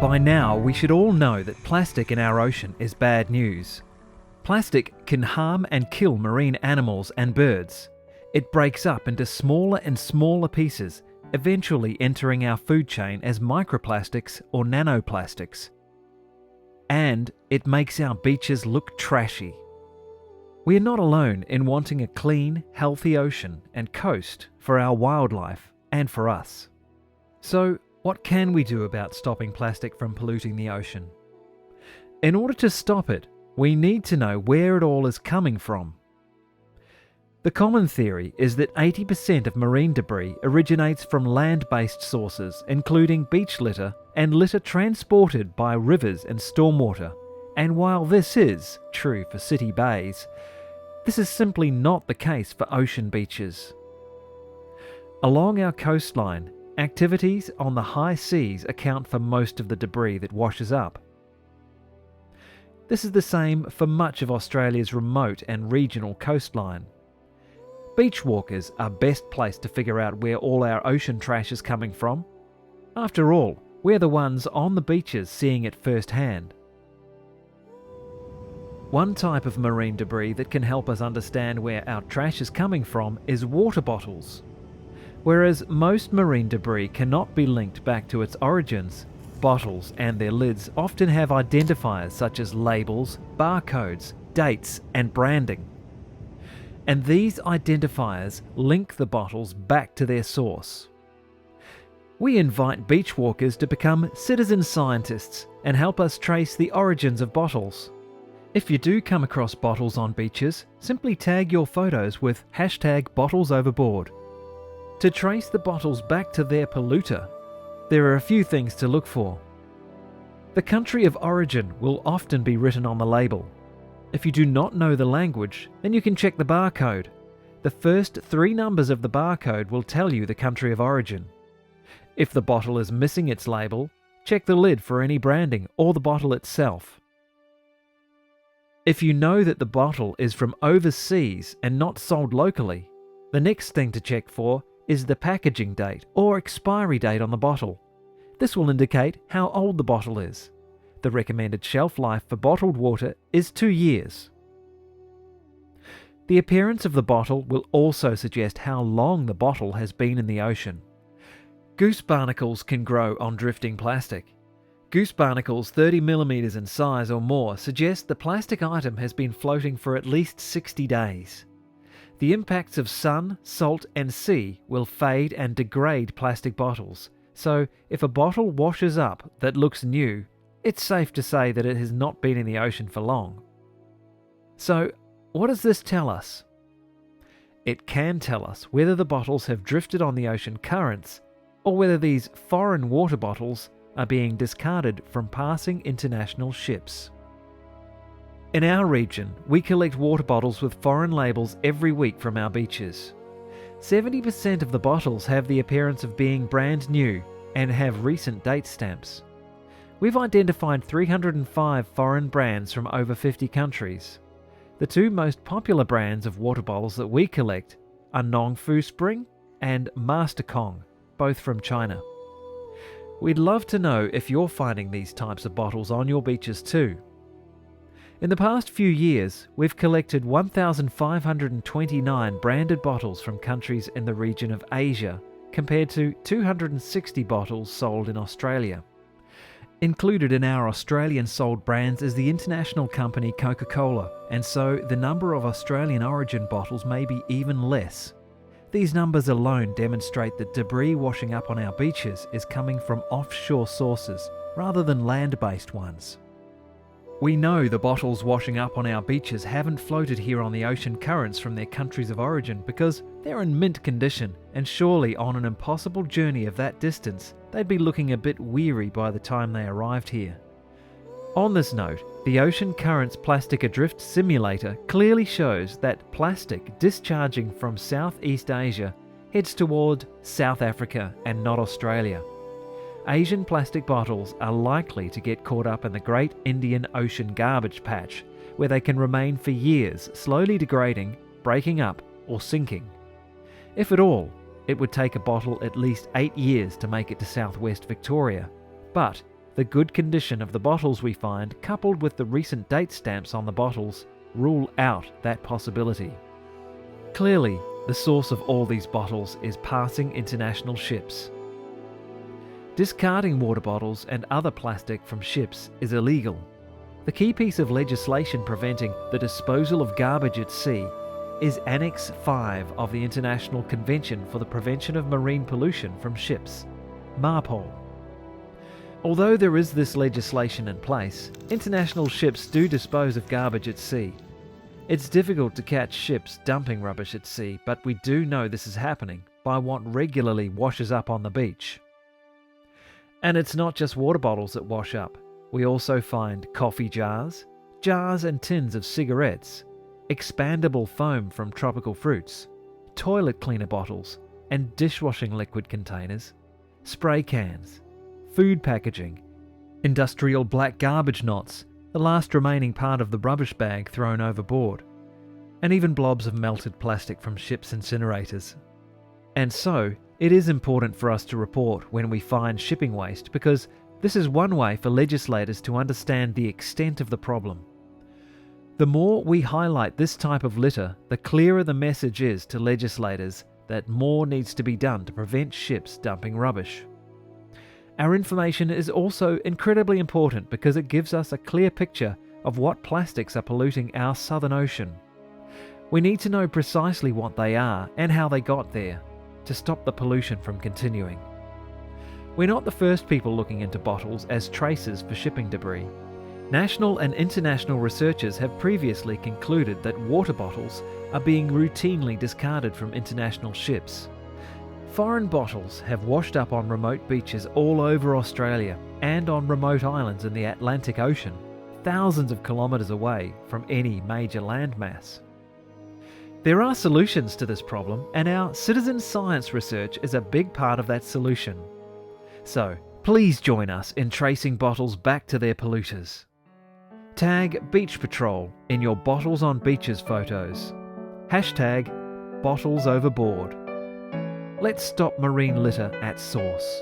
By now, we should all know that plastic in our ocean is bad news. Plastic can harm and kill marine animals and birds. It breaks up into smaller and smaller pieces, eventually entering our food chain as microplastics or nanoplastics. And it makes our beaches look trashy. We are not alone in wanting a clean, healthy ocean and coast for our wildlife and for us. So, what can we do about stopping plastic from polluting the ocean? In order to stop it, we need to know where it all is coming from. The common theory is that 80% of marine debris originates from land-based sources, including beach litter and litter transported by rivers and stormwater. And while this is true for city bays, this is simply not the case for ocean beaches. Along our coastline, activities on the high seas account for most of the debris that washes up. This is the same for much of Australia's remote and regional coastline. Beach walkers are best placed to figure out where all our ocean trash is coming from. After all, we're the ones on the beaches seeing it firsthand. One type of marine debris that can help us understand where our trash is coming from is water bottles. Whereas most marine debris cannot be linked back to its origins, bottles and their lids often have identifiers such as labels, barcodes, dates, and branding. And these identifiers link the bottles back to their source. We invite beach walkers to become citizen scientists and help us trace the origins of bottles. If you do come across bottles on beaches, simply tag your photos with #bottlesoverboard. To trace the bottles back to their polluter, there are a few things to look for. The country of origin will often be written on the label. If you do not know the language, then you can check the barcode. The first 3 numbers of the barcode will tell you the country of origin. If the bottle is missing its label, check the lid for any branding or the bottle itself. If you know that the bottle is from overseas and not sold locally, the next thing to check for is the packaging date or expiry date on the bottle. This will indicate how old the bottle is. The recommended shelf life for bottled water is 2 years. The appearance of the bottle will also suggest how long the bottle has been in the ocean. Goose barnacles can grow on drifting plastic. Goose barnacles 30 millimeters in size or more suggest the plastic item has been floating for at least 60 days. The impacts of sun, salt, and sea will fade and degrade plastic bottles, so if a bottle washes up that looks new, it's safe to say that it has not been in the ocean for long. So, what does this tell us? It can tell us whether the bottles have drifted on the ocean currents, or whether these foreign water bottles are being discarded from passing international ships. In our region, we collect water bottles with foreign labels every week from our beaches. 70% of the bottles have the appearance of being brand new and have recent date stamps. We've identified 305 foreign brands from over 50 countries. The 2 most popular brands of water bottles that we collect are Nongfu Spring and Master Kong, both from China. We'd love to know if you're finding these types of bottles on your beaches too. In the past few years, we've collected 1,529 branded bottles from countries in the region of Asia, compared to 260 bottles sold in Australia. Included in our Australian sold brands is the international company Coca-Cola, and so the number of Australian origin bottles may be even less. These numbers alone demonstrate that debris washing up on our beaches is coming from offshore sources rather than land-based ones. We know the bottles washing up on our beaches haven't floated here on the ocean currents from their countries of origin because they're in mint condition, and surely on an impossible journey of that distance, they'd be looking a bit weary by the time they arrived here. On this note, the Ocean Currents Plastic Adrift Simulator clearly shows that plastic discharging from Southeast Asia heads toward South Africa and not Australia. Asian plastic bottles are likely to get caught up in the Great Indian Ocean Garbage Patch, where they can remain for years, slowly degrading, breaking up, or sinking. If at all, it would take a bottle at least 8 years to make it to southwest Victoria. But the good condition of the bottles we find, coupled with the recent date stamps on the bottles, rule out that possibility. Clearly, the source of all these bottles is passing international ships. Discarding water bottles and other plastic from ships is illegal. The key piece of legislation preventing the disposal of garbage at sea is Annex 5 of the International Convention for the Prevention of Marine Pollution from Ships, MARPOL. Although there is this legislation in place, international ships do dispose of garbage at sea. It's difficult to catch ships dumping rubbish at sea, but we do know this is happening by what regularly washes up on the beach. And it's not just water bottles that wash up. We also find coffee jars, jars and tins of cigarettes, expandable foam from tropical fruits, toilet cleaner bottles and dishwashing liquid containers, spray cans, food packaging, industrial black garbage knots, the last remaining part of the rubbish bag thrown overboard, and even blobs of melted plastic from ships' incinerators. And so, it is important for us to report when we find shipping waste, because this is one way for legislators to understand the extent of the problem. The more we highlight this type of litter, the clearer the message is to legislators that more needs to be done to prevent ships dumping rubbish. Our information is also incredibly important because it gives us a clear picture of what plastics are polluting our Southern Ocean. We need to know precisely what they are and how they got there to stop the pollution from continuing. We're not the first people looking into bottles as traces for shipping debris. National and international researchers have previously concluded that water bottles are being routinely discarded from international ships. Foreign bottles have washed up on remote beaches all over Australia and on remote islands in the Atlantic Ocean, thousands of kilometres away from any major landmass. There are solutions to this problem, and our citizen science research is a big part of that solution. So, please join us in tracing bottles back to their polluters. Tag Beach Patrol in your Bottles on Beaches photos. Hashtag bottlesoverboard. Let's stop marine litter at source.